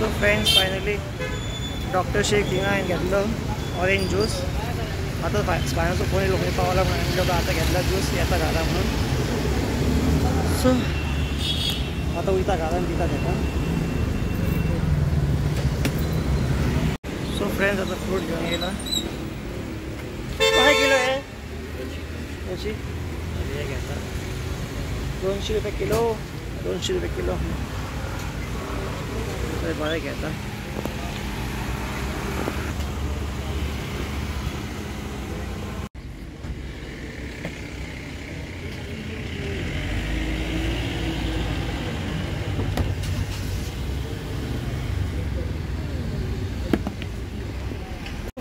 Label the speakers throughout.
Speaker 1: So friends finally doctor shake थिंगा हांवें घेतलो ऑरेंज ज्यूस आतां स्पायनाचो फोन येयलो खंय पावला म्हणून म्हणलो आतां घेतला ज्यूस येता घरा म्हणून सो आतां वयता घरान दिता तेका सो फ्रेंड्स आतां फ्रूट घेवन येयला काय किलो हे कशी हे घेता 200 रुपये किलो 200 रुपये किलो बरें घेता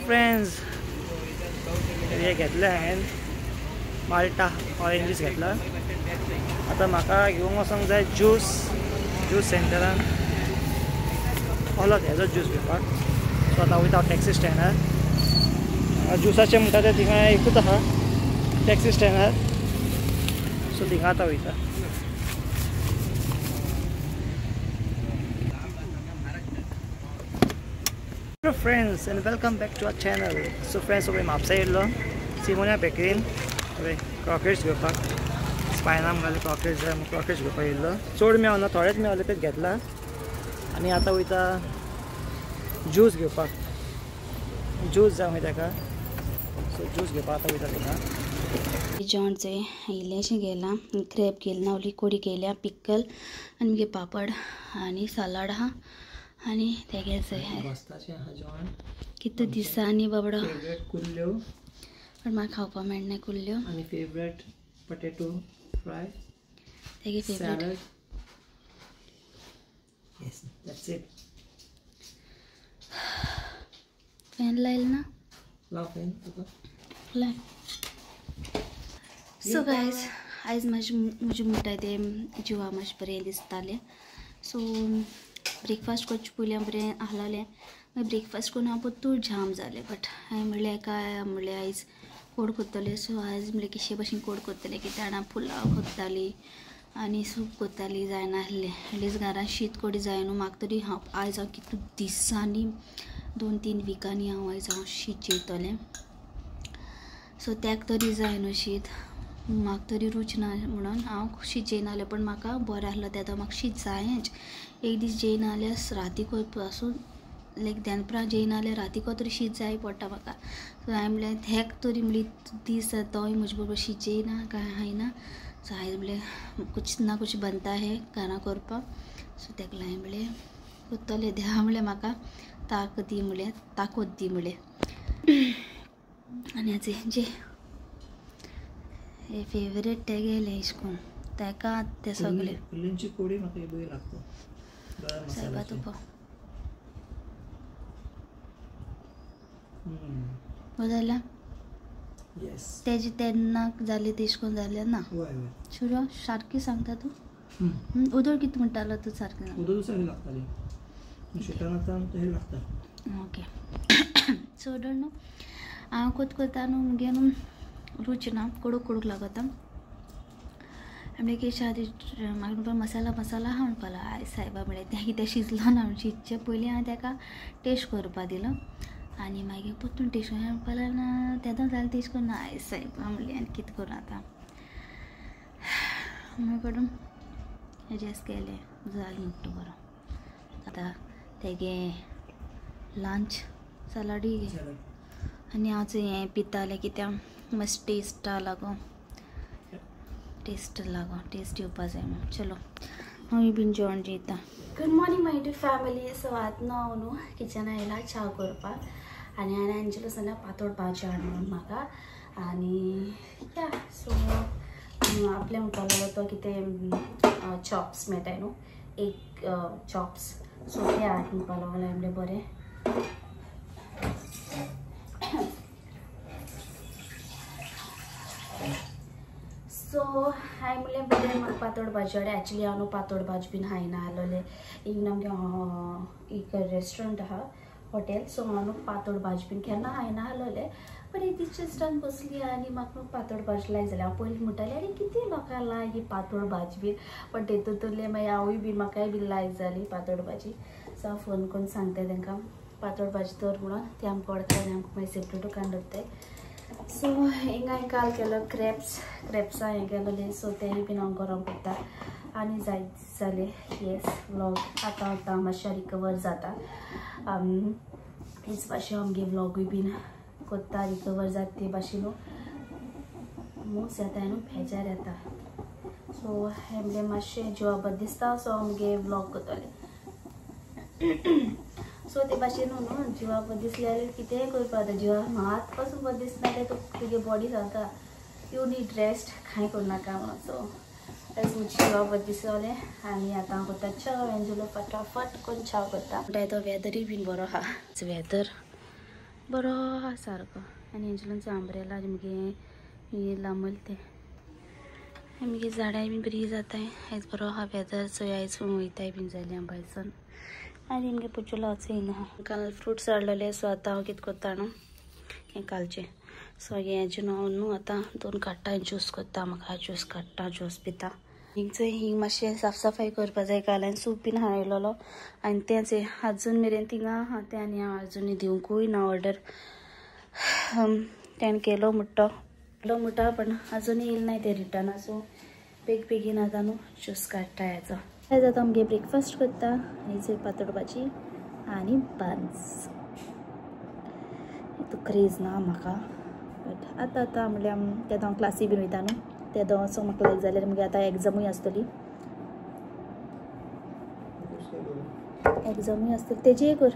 Speaker 1: फ्रेंड्स हे घेतले हांवें माल्टा ऑरेंजीस घेतला आतां म्हाका घेवंक वचोंक जाय ज्यूस सेंटरान ओलो हेजो ज्यूस घेवपाक सो आतां वयता टॅक्सी स्टँडार ज्युसाचें म्हणटा तें थिंगा एकूच आहा टॅक्सी स्टँडार सो थिंगा आतां वयता Hello friends and welcome back to our channel. So friends, so Mapusa येयल्लो सिमोनिया बेकरीन क्रॉकेट्स घेवपाक स्पायना म्हणले क्रॉकेट्स जाय क्रॉकेट्स घेवपाक येयल्लो चड मेळना थोडेच मेळले तेच घेतला आनी आतां वयता ज्यूस घेवपाक ज्यूस जाय मागीर ताका सो ज्यूस घेवपाक आतां वयता थिंगा
Speaker 2: जेवणचे इल्लेशें गेलां क्रेप गेली नावली कोडी केल्या पिकल आनी मगे पापड आनी सलाड आहा आनी तेगे
Speaker 1: मस्ताचें आहा जेवण
Speaker 2: कितले दिसांनी बाबडो
Speaker 1: फेवरेट कुल्ल्यो
Speaker 2: पण म्हाका खावपा मेळना कुल्ल्यो
Speaker 1: आनी फेवरेट पोटेटो फ्राय
Speaker 2: तेगे favourite
Speaker 1: yes that's it
Speaker 2: fan लायला ना
Speaker 1: लाव फॅन तुका
Speaker 2: लाय सो गायज आयज म्हजे म्हणटाय ते जिवा मातशें बरें दिसतालें सो ब्रेकफास्ट करचे पयलीं बरें आहलोलें मागीर ब्रेकफास्ट करून हांव पोत्तूर जाम जालें बट हांवें म्हणलें काय म्हणलें आयज कोड करतलें सो आयज म्हणलें केशे भशेन कोड करतलें कित्याक जाणां पुलाव करताली आनी सूप करताली जायना आसलें एटलीस्ट घरान शीत कडी जाय न्हू म्हाका तरी आयज हांव कितू दिसांनी 2-3 विकांनी हांव शीत जेयतलें सो त्याक तरी जाय न्हू शीत म्हाका तरी रूच ना म्हणून हांव शीत जेयनासलें पण म्हाका बरें आहलो तेदो म्हाका शीत जायेंच एक दीस जेयना जाल्यार रातीको पासून लायक दनपरां जेयना जाल्यार रातीको तरी शीत जाय पडटा म्हाका सो हांवें म्हणलें हेक तरी म्हणली दीस तोय म्हजे बरोबर शीत जेयना काय हायना सो हांवें म्हणलें कुछ ना कुछ बनता है घरा करपाक सो तेका हांवें म्हणलें करतलें देवा म्हणलें म्हाका ताकत दी म्हणलें आनी हाचे जे हे फेवरेट ते गेले इश्कोन ताका ते सगळे
Speaker 1: कुल्ल्यांची कोडी म्हाका बरी लागता
Speaker 2: सायबा तुपा हो जाल्या
Speaker 1: येस
Speaker 2: तेजी तेन्ना जाली ती इश्कोन जाल्या ना शुरो सारकी सांगता तूं उदळ कितें म्हणटालो तूं सारकें सांग
Speaker 1: उदळ सारकी लागताली शिटान तरी लागता
Speaker 2: ओके सो उदळ न्हू हांव करता न्हू मुगे न्हू रूच ना कडूक लागता आमगे केश आदी म्हाका म्हणपा मसाला हा म्हणपालो आयज सायबा म्हळ्यार तें कितें शिजलो ना म्हणून शिजचे पयलीं हांवें ताका टेस्ट करपा दिलो आनी मागीर परतून टेस्ट करून म्हणपालो ना तेदो जालें टेस्ट करून आयज सायबा म्हणलें आनी कितें करूं आतां म्हणून एडजस्ट केलें जालें म्हणटा बरो आतां तेगे लंच सलाडी आनी हांव हें पितालें कित्याक मातशें टेस्टा लागून टेस्ट येवपा जाय म्हणून चलो हांव बीन जेवण जेयता good morning my dear family so आतां हांव न्हू किचना येयला च्या करपाक आनी हांवें एंजल सांगलें पातळ भाजी हाड म्हणून म्हाका आनी या सो आपलें म्हणपालो तो कितें चॉप्स मेळटाय न्हू एक चॉप्स सो ते हाड म्हणपालो म्हणलें बरें सो हांवें म्हणलें बरें म्हाका पातळ भाजी हाड एक्चुली हांव न्हू पातळ भाजी बीन खायना आसलोलें इवन आमगे एक रेस्टॉरंट आहा हॉटेल सो हांव न्हू पातळ भाजी बीन केन्ना खायना आसलोलें पण एक दीस जेस्टान बसली आनी म्हाका न्हू पातळ भाजी लायक जालें हांव पयलीं म्हणटालें अरे कितें लोकांक लायक ही पातळ भाजी बीन पण तेतूंतले मागीर हांवूय बीन म्हाकाय बीन लायक जाली पातळ भाजी जावं फोन करून सांगताय तांकां पातळ भाजी दवर म्हणून ते आमकां वळखता आनी आमकां मागीर सेपरेटू काडून दवरताय. सो हिंगा हांवें काल केलो क्रेप्सां हें केलोलें, सो तेंय बीन हांव गरम करता. आनी जायत जालें येस व्लॉग आतां मातशें रिकवर जाता. हेच भाशेन आमगे व्लॉगूय बीन कोत्ता रिकवर जाता ते भाशेन मूस येता न्हू बेजार येता. सो हें मातशें जिवा बरें दिसता, सो आमगे व्लॉग कोत्तोलें. सो ते भाशेन न्हू जिवा बरें दिसल्यार कितेंय करपा जाता. जिवा मात पासून बरें दिसना जाल्यार तुगे बॉडी सांगता यू नीड रेस्ट, कांय करनाका म्हणून. सो आयज म्हजें जिवा बरें दिसलें आनी आतां हांव कोत्ता चाव. एंजुलो फटाफट करून चाव करता. म्हणटा तो वेदरूय बीन बरो आहा, वेदर बरो आहा सारको. आनी एंजुलोचो आंब्रेला आनी मुगे लांबल ते मुगे झाडांय बीन बरी जाताय. आयज बरो आहा वेदर, सो आयज वयताय बीन जालीं हांव भायरसून. आनी मुगे पुचुलो वचूं येना. काल फ्रुट्स हाडलेले, सो आतां हांव कितें कोत्ता न्हू हें कालचें. सो हें हांव न्हू आतां 2 काडटा, ज्यूस कोत्ता. म्हाका ज्यूस काडटा, ज्यूस पिता. हिंग मातशें साफ सफाई करपा जाय. काल हांवें सूप बीन हाडलेलो आनी तेंच आजून मेरेन थिंगा आहा तें आनी हांव आजून दिवंकूय ना ऑर्डर. तेणें केलो म्हणटा पण आजून येयले नाय ते रिटर्न. सो बेगीन आतां न्हू ज्यूस काडटा हेचो. आयज आतां आमगे ब्रेकफास्ट करता. आयज पातळ भाजी आनी बन्स. तो क्रेज ना म्हाका, बट आतां म्हणल्यार तेदो हांव क्लासी बीन वयता न्हू तेदो. सो म्हाका लायक जाल्यार मुगे आतां एग्जामूय आसतली तेजी कर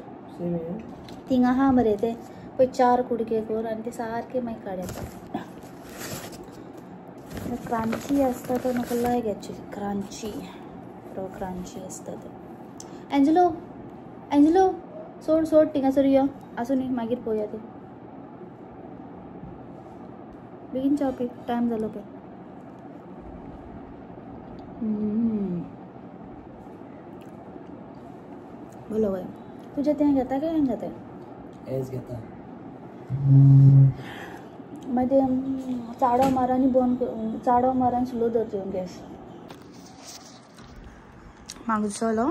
Speaker 2: थिंगा आहा मरे ते पळय 4 कुडके कर आनी ते सारके मागीर काड येता. क्रांची आसता तो म्हाका लायक एक्चुली. क्रांची आसता तो. एंजलो सोड थिंगासर यो आसूं न्ही मागीर पळोवया ते. बेगीन चाव पी, टायम जालो पळय. बोलो वय तुजें तें घेता काय हें घेता?
Speaker 1: एज घेता.
Speaker 2: मागीर चाडो मारानी चाडो मारान स्लो धरता गॅस. म्हाका दिसलो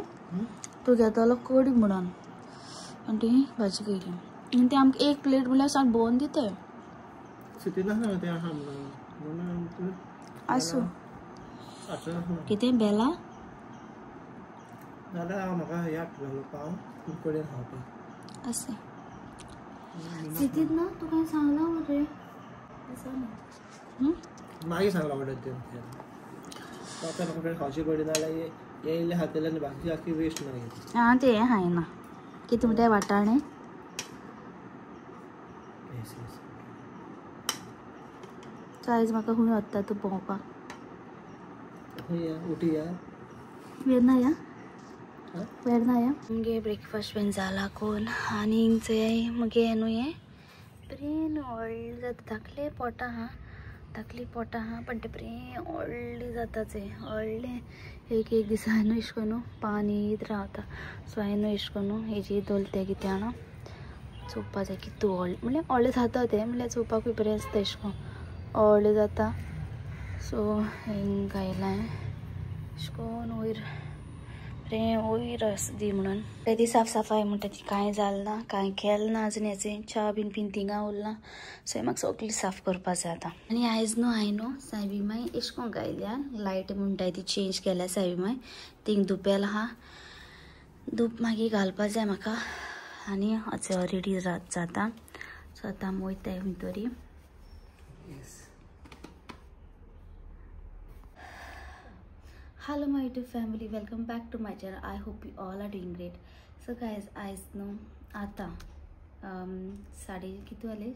Speaker 2: तूं घेतलो कडी म्हणून आनी ती भाजी केली आनी ती आमकां 1 प्लेट म्हणल्यार साक भोंवन दिताय. आसूं कितें बेला आसा सिटीत ना तुका सांगला मरे
Speaker 1: मागीर सांगला ऑर्डर दिवन आता म्हाका खावची पडली नाल्यार येयले खातले आनी बाकी आखी वेस्ट मागीर.
Speaker 2: हां ते खायना. कितें म्हणटाय वाटाणे आयज म्हाका खंय वता तूं भोंवपाक?
Speaker 1: उटी या
Speaker 2: वेर्ना या मुगे ब्रेकफास्ट बीन जाला कोण आनी हिंगचे मुगे न्हू हें बरें व्हडलें जाता. धाकली पोटां आहा पण ते बरें व्हडलें जाताच. व्हडलें एक दिसा न्हू अशें करून पानी येत रावता. सो हांवें न्हू अशें करून हेजी दवरलें कितें जाणा चोवपा जाय कितू व्हडलें म्हणल्यार व्हडलें जाता तें म्हणल्यार चोवपाकूय बरें आसता अशें करून व्हडलें जाता. सो हिंग घायलां अशें करून वयर बरें वयर दी म्हणून. तेदी साफ सफाई म्हणटा ती कांय जालें ना, कांय केलें ना आजून. हेचें च्या बीन थिंगा उरलां. सो म्हाका सगळी साफ करपा जाय आतां. आनी आयज न्हू हांवें सायबीमाय अशें करून घायल्या. लायट म्हणटाय ती चेंज केल्या सायबीमाय. थिंग धुपेल आहा, धूप मागीर घालपा जाय म्हाका आनी हाचो रेडी जाता. सो आतां आमी वयताय भितरी. Hello my YouTube family, welcome back to my channel. I hope you all are doing great. So guys, आयज न्हू आतां साडे कितू जाले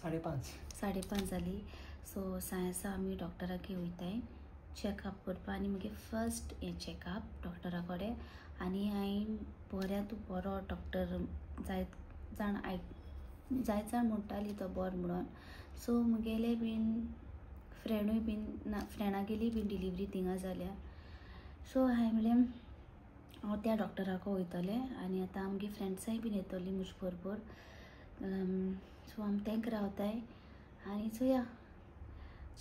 Speaker 2: 5:30 जाली. सो सायन्सा आमी डॉक्टराक वयताय चॅकअप करपा आनी मुगे फर्स्ट हें चॅकअप डॉक्टरा कडेन. आनी हांवें बऱ्या तूं बरो डॉक्टर जायत जाण म्हणटाली तो बरो म्हणून. सो मुगेले बीन फ्रेंडूय बीन फ्रेंडागेली बीन डिलिव्हरी थिंगा जाल्या. सो हांवें म्हणलें हांव त्या डॉक्टराक वयतलें आनी आतां आमगे फ्रेंड्साय बीन येतलीं म्हजे बरोबर. सो आमी तेंक रावताय आनी चोया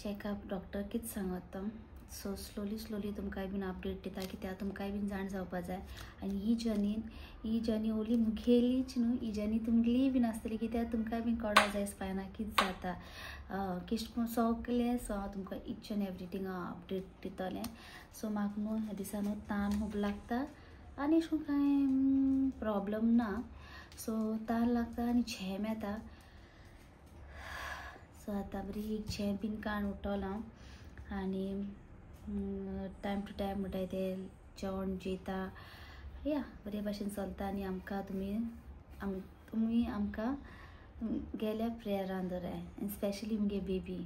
Speaker 2: चॅकअप डॉक्टर कितें सांगत तो सो स्लोली तुमकां बीन अपडेट दिता कित्याक तुमकांय बीन जाण जावपा जाय आनी ही जर्नी ओली मुगेलीच न्हू, ही जर्नी तुमगेली बीन आसतली कित्याक तुमकांय बीन कळों जाय स्पायना कितें जाता किश कोन सगलें सो हांव तुमकां इच एंड एवरीथींग अपडेट दितलें. सो म्हाका न्हू ह्या दिसा न्हू तान खूब लागता आनी अशें कांय प्रॉब्लम ना. सो तान लागता आनी झेम येता. सो आतां बरी झेम बीन काण उठोल हांव आनी टायम टू टायम म्हणटाय ते जेवण जेता या बरे भाशेन चलता आनी आमकां तुमी आमकां गेल्या प्रेयरान दवराय स्पेशली मुगे बेबी.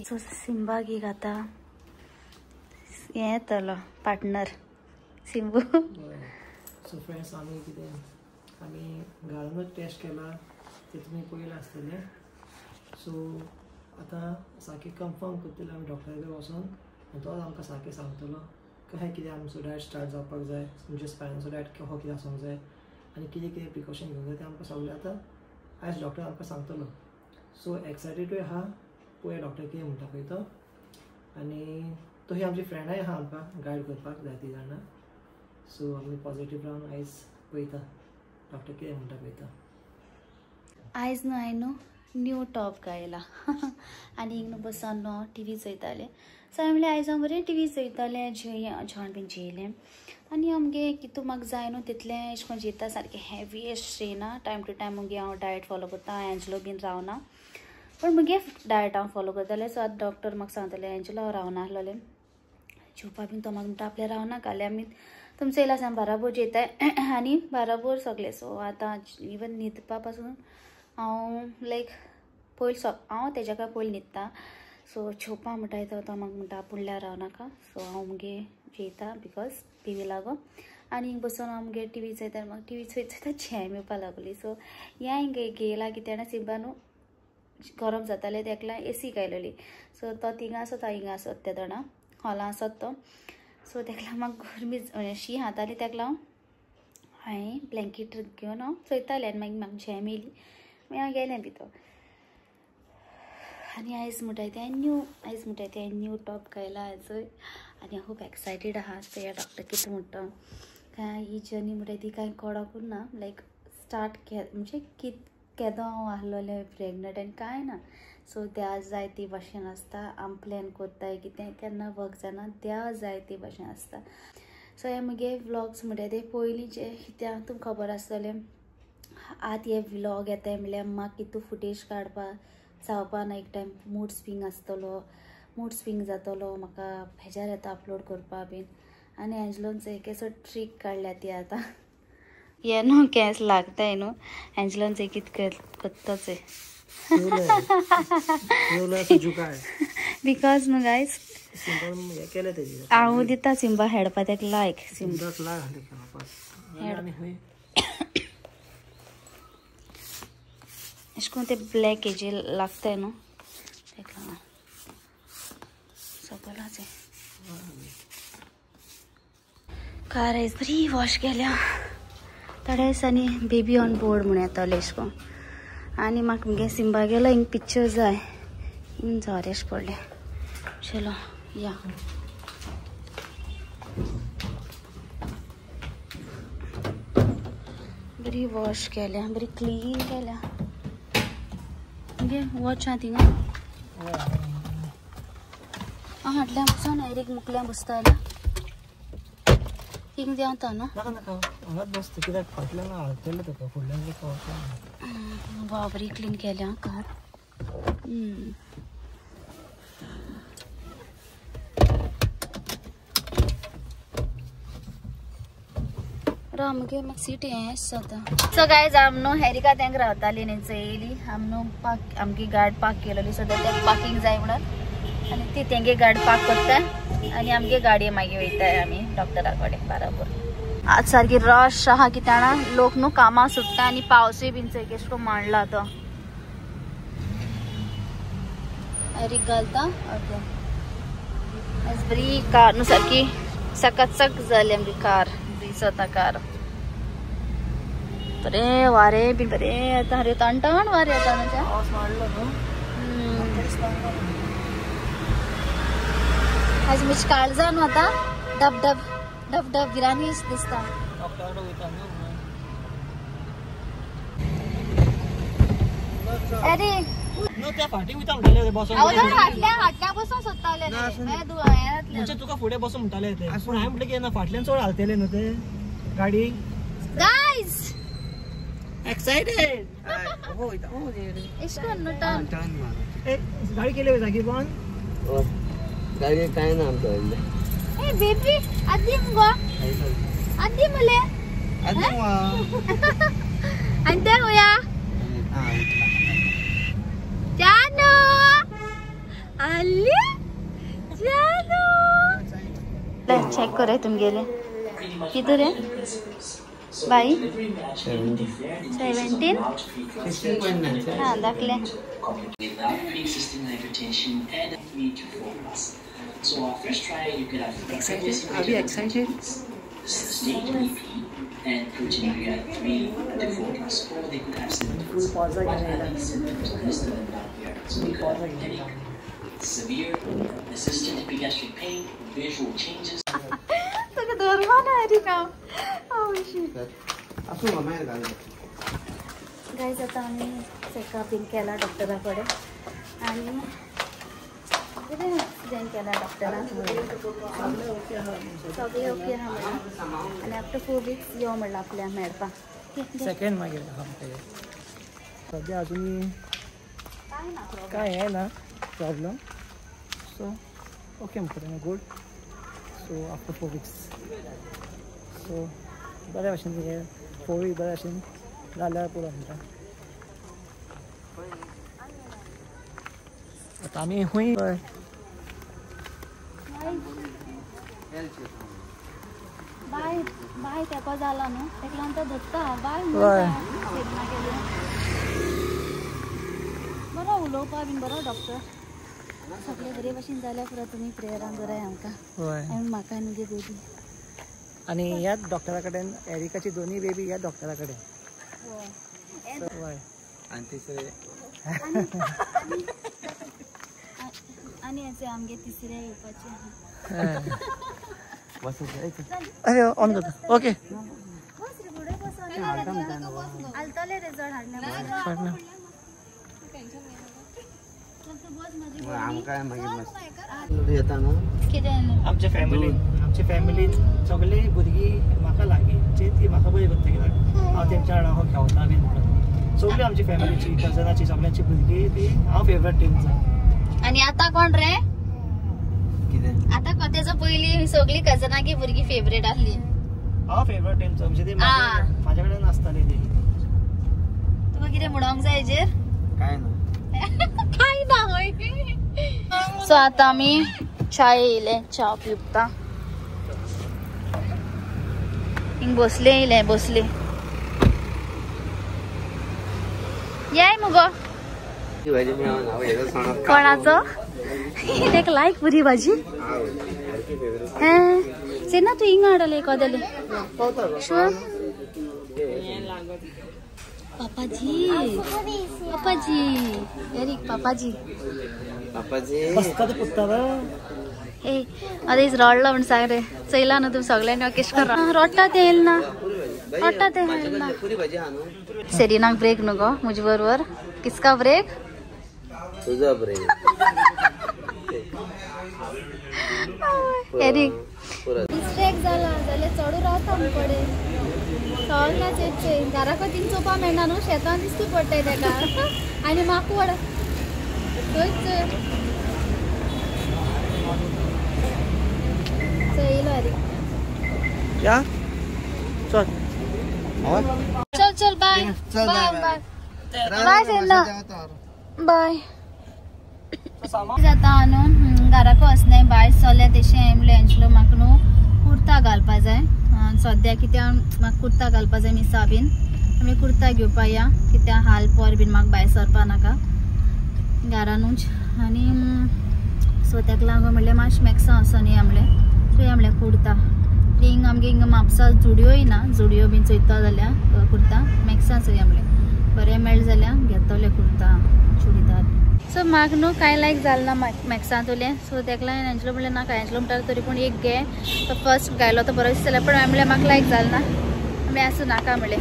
Speaker 2: सो सिंबाक एक आतां हें येतलो पार्टनर सिंबू.
Speaker 1: सो फ्रेंड्स आमी घालूनच टेस्ट केला ते तुमी पयलें आसतलें. सो आतां सारकें कन्फर्म करतले आमी डॉक्टरा कडेन वचून आनी तो आमकां सारकें सांगतलो कशें कितें आमचो डायट स्टार्ट जावपाक जाय, तुमच्या स्पायनाचो डायट कसो कितें आसूंक जाय आनी कितें प्रिकॉशन घेवंक जाय तें आमकां सगळें आतां आयज डॉक्टर आमकां सांगतलो. सो एक्सायटेडूय आहा पळोवया डॉक्टर कितें म्हणटा पळय तो. आनी तशी आमची फ्रेंडाय आहा आमकां गायड करपाक जाय ती जाणां. सो आमी पॉजिटीव रावन आयज पळयता डॉक्टर कितें म्हणटा पळय तो.
Speaker 2: आयज न्हू हांवें न्हू न्यू टॉप घायला आनी हिंग न्हू बसून न्हू टी चयतालें. सो हांवें म्हणलें आयज हांव बरें टी चयतालें जेवण बीन जेयलें आनी आमगे कितू म्हाका जाय न्हू तितलें अशें करून जेता सारकें हेवी अशें जेयना. टायम टू टायम मुगे हांव डायट फॉलो करता. एंजलो बीन रावना पण मुगे डायट हांव फॉलो करतालें. सो आतां डॉक्टर म्हाका सांगतालें एंजलो हांव रावना आसलोलें जेवपा बीन तो म्हाका म्हणटा आपलें रावना काले आमी तुम चयला साम बाराबोर जेताय आनी बाराबोर सगलें. सो आतां इवन न्हिदपा पासून हांव लायक पयलीं हांव तेज्या काय पयलीं न्हिदता. सो जेवपा म्हणटाय तो म्हाका म्हणटा पुणल्यार रावनाका. सो हांव मुगे जेयता बिकॉज टी लागो आनी हिंग बसून हांव मुगे टी चयता. म्हाका टी चयता झेम येवपा लागली. सो ह्या हिंग घेयला कितें जाणा सिंबा न्हू गरम जातालें तेका लागून एसी घायलेली. सो तो थिंगा आसत हांव हिंगा आसत त्या जाणा हॉलां आसत तो. सो तेका लागून म्हाका गरमी शी हाताली तेका लागून हांवें ब्लँकेट घेवन हांव चयतालें आनी मागीर म्हाका झेम येयली मागीर हांव गेलें भितर. आनी आयज म्हणटाय ते न्यू टॉप घायला आयजूय आनी हांव खूब एक्सायटेड आहा. ते डॉक्टर कितें म्हणटा काय ही जर्नी म्हणटाय ती कांय कळकूच ना लायक स्टार्ट म्हणजे केदो हांव आहलोलें प्रेग्नंट आनी कांय ना. सो त्या जाय ती भाशेन आसता आमी प्लॅन कोत्ताय कितें केन्ना वर्क जायना त्या जाय ती भाशेन आसता. सो हे मुगे व्लॉग्स म्हणटाय ते पयलींचे कित्याक तुमकां खबर आसतलें आतां हे व्लॉग येताय म्हणल्यार म्हाका कितू फुटेज काडपा जावपा ना. एक टायम मूड स्विंग जातलो म्हाका हेज्यार येता अपलोड करपा बीन आनी एंजलोनचो एक असो ट्रीक काडल्या ती आतां हे न्हू केस लागताय न्हू एंजलोनचो कितें कोत्ताच बिकॉज न्हू गायज हांव दिता सिंबा हेडपा तेका लायक अशें करून ते ब्लॅक हेजे लागताय न्हू तेका लागून सगळाच कार आयज बरी वॉश केल्या. थोड्या दिसांनी बेबी ऑन बोर्ड म्हूण येतलें अशें करून आनी म्हाका मुगे सिंबा गेलो हिंग पिक्चर जाय हिंग जावं अशें पडलें. चलो या बरी वॉश केल्या बरी क्लीन केल्या. मुगे वॉच आहा थिंगा हाटल्या बसून एरीक मुकल्या बसता थिंग देंवता न्हू वा बरी क्लीन केल्या कार. मुगे म्हाका सीट हें जाता. सो गायज आम न्हू हेरिका तेंक रावताली न्ही चयली आम न्हू आमची गाडी पार्क केलेली सो तेका पार्किंग जाय म्हणून आनी ती तेंगे गाडी पार्क करताय आनी आमगे गाडये मागीर वयताय आमी डॉक्टरा कडेन बराबर. आज सारकी रश आहा कित्याक जाणा लोक न्हू कामां सुट्टा आनी पावसूय बीन चोय एशें करून मांडला तो हेरीक घालता ओके. आज बरी कार न्हू सारकी चकाचक जाली आमची कार दिसता कार. बरें वारें बीन बरें येता रे तणतण वारें येता न्हू आज मिच काळजा न्हू आता dub dub dub dub biryani दिसता अरे
Speaker 1: त्या फाटी उता म्हणटाले बसून
Speaker 2: हाटल्या बसून सोदताले
Speaker 1: म्हणजे तुका फुडें बसून म्हणटाले ते पूण हांवें म्हटलें की ना फाटल्यान चड हालतले न्हू ते गाडी
Speaker 2: गाइस
Speaker 1: एक्साइटेड
Speaker 2: इश्कोन न्हू टर्न
Speaker 1: गाडी केली जागी पण
Speaker 3: गाडी काय ना आमचं
Speaker 2: ए बेबी आदी मुगो आदी मले अंते होया जानू अल्ली जानू चेक करे तुम गेले किती रे बाई 17 हाँ दाखले
Speaker 1: Are we excited?
Speaker 4: And proteinuria 3 to 4+, or they could have symptoms. Severe, persistent epigastric pain, visual changes.
Speaker 2: Guys आता आम्ही चेकअप इन केला डॉक्टराकडे आणि एक्सिडेंट केला डॉक्टरान सगळे ओके हा म्हणून आणि आफ्टर 4 वीक्स यो म्हणलं आपल्या मेळपाक
Speaker 1: सेकंड मागीर सद्या अजून काय आहे ना प्रॉब्लेम सो ओके म्हणटा good so after 4 weeks so बऱ्या भशेन 4 वीक बऱ्या भशेन जाल्यार पुरो म्हणटा आता आमी खूंय
Speaker 2: बाय बाय तेको जाला न्हू तेका लागून तो धरता बाय बरो उलोवपा बीन बरो डॉक्टर सगळे बरे भशेन जाल्यार पुरो तुमी प्रेयरान दवराय आमकां आनी म्हाका न्ही बेबी
Speaker 1: आणि ह्याच डॉक्टरा कडेन एरिकाची दोन्ही बेबी ह्या डॉक्टरा कडेन
Speaker 3: आणि तिसरे
Speaker 2: आणि असे आमगे तिसऱ्या येवपाचे
Speaker 1: अरे ऑन करता ओके
Speaker 2: आलतले रिजल्ट हाडना
Speaker 1: आमच्या फॅमिलीन सगळी भुरगीं म्हाका लागीं जे ती म्हाका बरी करता कित्याक हांव तेंच्या वांगडा खेळटा बीन म्हणून सगळी आमची फॅमिलीची कजनाची सगळ्यांची भुरगीं ती हांव फेवरेट टीमचा
Speaker 2: आणि आता कोण रे आता कथेचं पहिली सगळी कजनाची भुरगी फेवरेट आसली
Speaker 1: हांव फेवरेट टीमचा म्हणजे ती म्हाज्या कडेन नासताली ती
Speaker 2: तुका कितें म्हणोंक जाय हेजेर
Speaker 3: काय ना
Speaker 2: काय ना होय सो आता आमी चाय येयले च्या पिवता हिंग बसले याय मुगो कोणाचो एक लायक पुरी भाजी ना तू हिंग हाडले कदेले शुअर पापाजी एरिक पापाजी ए अरे रडला म्हण सांग रे चयला ना तू सगळ्यांनी केश कर रडटात येईल ना सेरिनाक ब्रेक नको मुझे बरोबर किसका ब्रेक
Speaker 3: तुझा ब्रेक
Speaker 2: एरिक मिस्टेक जाला जाल्यार चढू रावता आमकडे सगळ्याच येचे घराक तीन चोपा मेळना न्हू शेतान दिसती पडटाय तेका आनी माकूड चयलो एरिक
Speaker 1: या चल
Speaker 2: चल बाय बाय बाय सेना बाय जाता न्हू घराको वचनाय भायर चले तेशें एमले एंचलो म्हाका न्हू कुर्ता घालपा जाय सद्या कित्याक म्हाका कुर्ता घालपा जाय मिसा बीन आमी कुर्ता घेवपा या कित्याक हाल पोर बीन म्हाका भायर सरपा नाका घरानूच आनी सो तेका लागून म्हणलें मातशें मॅक्सा वचोन या म्हणलें सो या म्हणलें कुर्ता हिंग आमगे हिंगा म्हापसा जुडियोय ना जुडियो बीन चोयता जाल्यार कुर्ता मॅक्सा चोया म्हणलें बरें मेळ जाल्यार घेतले कुर्ता चुडीदार. सो म्हाका न्हू कांय लायक जालें ना मॅक्सांतले. सो तेका लागून एंजलो म्हणलें नाका, एंजलो म्हणटा तरी पूण एक घे. तो फर्स्ट घायलो तो बरो दिसतालो, पण हांवें म्हणलें म्हाका लायक जालें ना, हांवें आसूं नाका म्हणलें.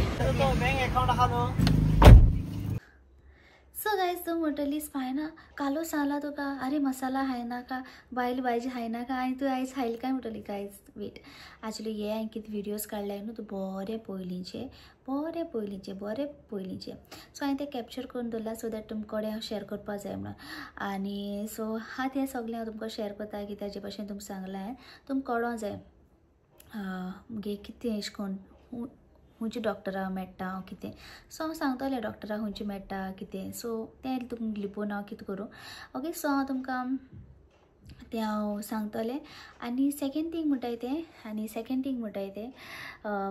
Speaker 2: सो गायज तूं म्हणटली स्पायना कालो सांगला तुका, अरे मसाला खायना का, बायल भाजी खायना का, आनी तूं आयज खायली काय म्हणटली. गायज वेट, एक्चुली हे हांवें कितें विडियोज काडल्याय न्हू तूं बरे पयलींचे सो हांवें ते कॅप्चर करून दवरला सो दॅट तुमकडे हांव शेअर करपा जाय म्हणून. आनी सो तें सगळें हांव तुमकां शेअर करता, की ताजे भशेन तुमकां सांगलां तुमकां कळों जाय मुगे कितें अशें करून खंयची डॉक्टरां मेळटा कितें. सो हांव सांगतलें डॉक्टरां खंयची मेळटा कितें. सो तें तुमकां लिपोवन हांव कितें करूं. ओके, सो हांव तुमकां तें हांव सांगतलें. आनी सेकेंड थींग म्हणटाय तें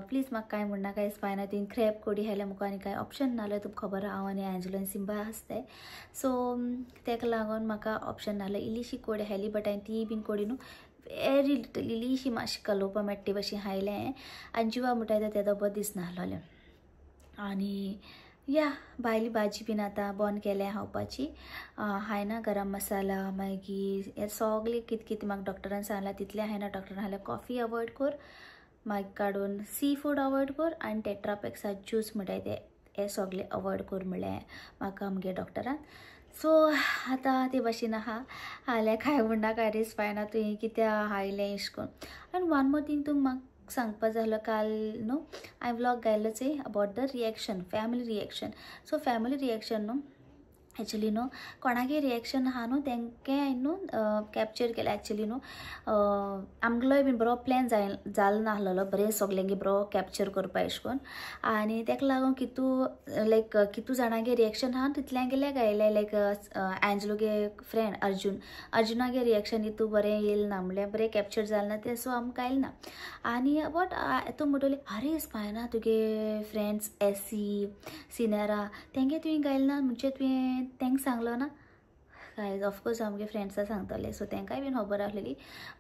Speaker 2: प्लीज म्हाका कांय म्हणनाका स्पायना तुवें क्रॅब कोडी खायल्या मुको आनी कांय ऑप्शन नासलें. तुमकां खबर हांव आनी एंजलो आनी सिंबा आसताय. सो तेका लागून म्हाका ऑप्शन नासलें. इल्लीशी कोडी खायली, बट हांवें ती बीन कोडी न्हू वेरी लिटल इल्लीशी मातशी कलोवपा मेळटा भशेन खायलें. आनी जिवा म्हणटाय तेदो बरो दीस नासलोलें. आनी या भायली भाजी बीन आतां बंद केल्या खावपाची. खायना गरम मसाला मागीर हे सगळें कितें कितें म्हाका डॉक्टरान सांगलां तितलें खायना. डॉक्टरान सांगलें कॉफी अवॉयड कर, मागीर काडून सी फूड अवॉयड कर, आनी टेट्रापॅक्सा ज्यूस म्हणटाय ते हे सगळें अवॉयड कर म्हणलें म्हाका आमगे डॉक्टरान. सो आतां ते भशेन आहा हाल्या कांय म्हणनाका रे स्पायना तुवें कित्याक खायलें अशें करून. आनी वन मोर थींग तूं म्हाका सांगपा जाय काल न्हू हांवें व्लॉग घायलो चोय about the reaction, family reaction. So family reaction न्हू एक्चुली न्हू कोणागे रिएक्शन आहा न्हू तेंके हांवें न्हू कॅप्चर केला. एक्चुली न्हू आमगेलोय बीन बरो प्लॅन जालो नासलेलो बरें सगळ्यांगे बरो कॅप्चर करपा अशें करून. आनी तेका लागून कितू जाणांगे रिएक्शन आहा तितल्यांगेले गायले. लायक एंजलोगे फ्रेंड अर्जुनागे रिएक्शन इतू बरें येयलें ना म्हणल्यार बरें कॅप्चर जालें ना तें. सो आमकां आयलें ना. आनी बट तूं म्हणटली अरे स्पायना तुगे फ्रेंड्स एसी सिनेरा तेंगे तुवें गायलें ना म्हणजे तुवें तेंका सांगलो ना. गायज ऑफकोर्स आमगे फ्रेंड्सां सांगतले सो तेंकाय बीन खबर आसलेली.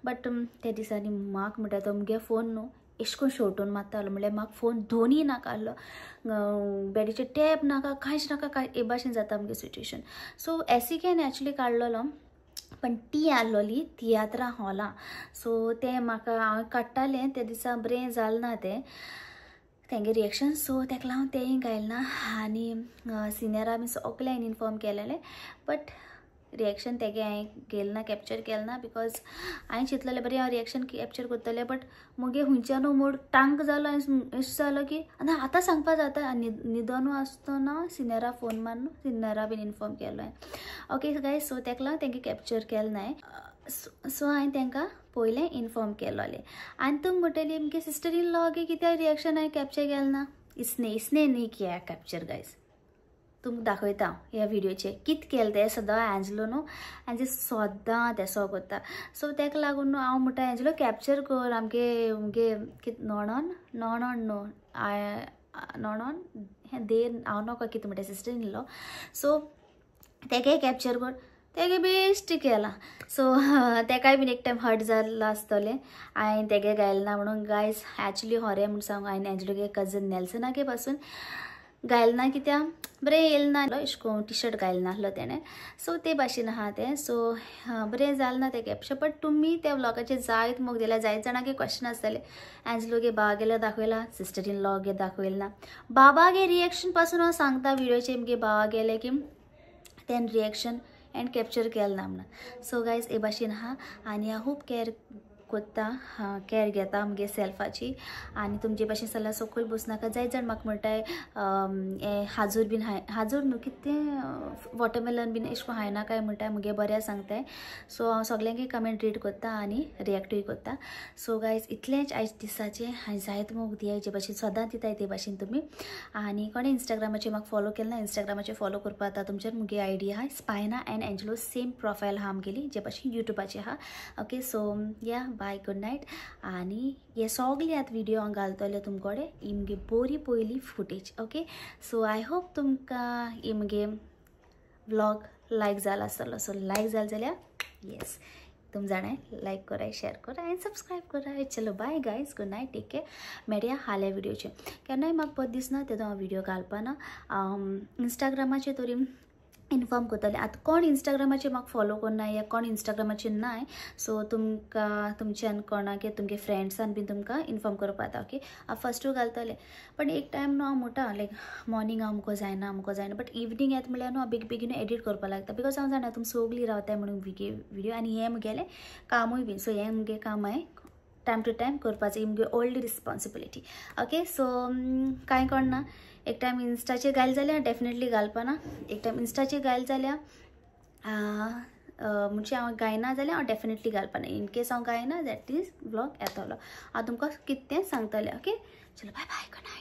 Speaker 2: बट त्या दिसांनी म्हाका म्हणटा तो मुगे फोन न्हू अशें करून शेवटून मारतालो. म्हणल्यार म्हाका फोन दोनूय नाका आसलो, बॅडीचेर टॅप नाका कांयच नाका, कांय हे भाशेन जाता आमगे सिच्युएशन. सो एसीकेन एक्चुली काडलेलो पण ती आसलोली तियात्रा हॉलां. सो तें म्हाका हांव काडटालें त्या दिसा बरें जालें ना तेंगे रिएक्शन. सो तेका लागून तेंय गायलें ना. आनी सिनियरा बी सगळें हांवें इन्फॉर्म केलेलें बट रिएक्शन तेगे हांवें गेलें ना कॅप्चर केलें ना. बिकॉज हांवें चिंतलेलें बरें हांव रिएक्शन कॅप्चर करतलें बट मुगे हुंयच्यान मूड टांग जालो आनी अशें जालो की आतां सांगपा जाता. न्हिदोनू आसतना सिनियरा फोन मारून सिनियरा बीन इन्फॉर्म केलो हांवें. ओके गायज, सो तेका लागून तेंगे कॅप्चर केलें ना. सो हांवें तेंकां पयलें इन्फॉर्म केलोलें. आनी तुमी म्हणटली मुगे सिस्टर इन लॉ गे कित्याक रिएक्शन हांवें कॅप्चर केलें ना. इसने न्ही किया कॅप्चर गायज. तुमकां दाखयता ह्या व्हिडिओचेर कितें केलें तें. सदां एंजलो न्हू एंजल सदां तेसो करता. सो तेका लागून न्हू हांव म्हणटा एंजलो कॅप्चर कर आमगे कितें नोणोन हें देर हांव नाका कितें म्हणटा सिस्टर इन लॉ. सो तेगे कॅप्चर कर तेगे बेश्टी केलां. सो तेकाय बीन एक टायम हर्ट जाल्लो आसतलें हांवें तेगे गायलें ना म्हणून. गायज एक्चुली होरें म्हूण सांगू हांवें एंजलोगे कजन नेल्सनागे पासून गायलें ना कित्याक बरें येयलें ना अशें करून टी शर्ट घायलें नासलो तेणें. सो ते भाशेन आहा तें. सो बरें जालें ना तें कॅप्चर. बट तुमी त्या व्लॉगाचेर जायत मोग दिल्यार जायत जाणांगे क्वेश्चन आसतले एंजलोगे बाबागेलो दाखयला सिस्टर इन लॉगे दाखयलें ना. बाबागे रिएक्शन पासून हांव सांगता व्हिडिओचेर मुगे बाबा गेले की तें रिएक्शन एंड कॅप्चर केलें ना म्हणून. सो गायज हे भाशेन आहा. आनी हांव खूब कोत्ता कॅर घेता आमगे सेल्फाची. आनी तुमचे भाशेन जाल्यार सकयल बसनाका. जायत जाण म्हाका म्हणटाय हें हाजूर बीन हाजूर न्हू कितें वॉटरमेलन बीन अशें करून खायना काय म्हणटाय मुगे बऱ्या सांगताय. सो हांव सगळ्यांगे कमेंट रीड कोत्ता आनी रिएक्टूय कोत्ता. सो गायज इतलेंच आयज दिसाचें हांवें जायत मोग दियाय जे भाशेन सदां दिताय ते भाशेन तुमी. आनी कोणें इंस्टाग्रामाचेर म्हाका फॉलो केलें ना इंस्टाग्रामाचेर फॉलो करपा जाता तुमचेर. मुगे आयडी आहा spina and Angelo same profile आहा आमगेली जे भाशेन युट्यूबाचेर आहा. ओके, सो या बाय गुड नायट. आनी हे सगळे आतां व्हिडिओ हांव घालतले तुमकोडे ही मुगे बरी पयली footage. Okay, so I hope तुमकां ही मुगे व्लॉग लायक जाला आसतलो. सो लायक जालें जाल्यार येस तुम जाणाय लायक कराय, शेअर करा आनी सब्सक्रायब कराय. चलो bye guys, good night, take care. मेळया हाल्या व्हिडिओचे. केन्नाय म्हाका बरें दिसना तेदो हांव व्हिडिओ घालपाना. इंस्टाग्रामाचेर तरी इन्फॉर्म करतले. आतां कोण इंस्टाग्रामाचेर म्हाका फॉलो करना या कोण इंस्टाग्रामाचेर नाय, सो तुमकां तुमच्यान कोणाक तुमगे फ्रेंड्सान बीन तुमकां इन्फॉर्म करपा जाता. ओके, हांव फस्टू घालतलें, पण एक टायम न्हू हांव म्हणटा लायक मॉर्निंग अमको जायना बट इवनिंग येता म्हळ्यार न्हू हांव बेगीन एडिट करपा लागता. बिकॉज हांव जाणा तुमी सगळीं रावताय म्हणून व्हिडिओ, आनी हें म्हगेलें कामूय बीन. सो हें म्हगे काम हांवें टायम टू टायम करपाचें, ही म्हगे ओल्ड रिस्पॉन्सिबिलिटी. ओके, सो कांय करना. एक टायम इंस्टाचेर घायल जाल्यार डेफिनेटली घालपाना. एक टायम इंस्टाचेर घायल जाल्यार म्हणजे हांव गायना जाल्यार हांव डेफिनेटली घालपाना. इन केस हांव गायना दॅट इज व्लॉग येतलो. हांव तुमकां कितें तें सांगतलें. ओके, चलो बाय बाय, गुड नायट.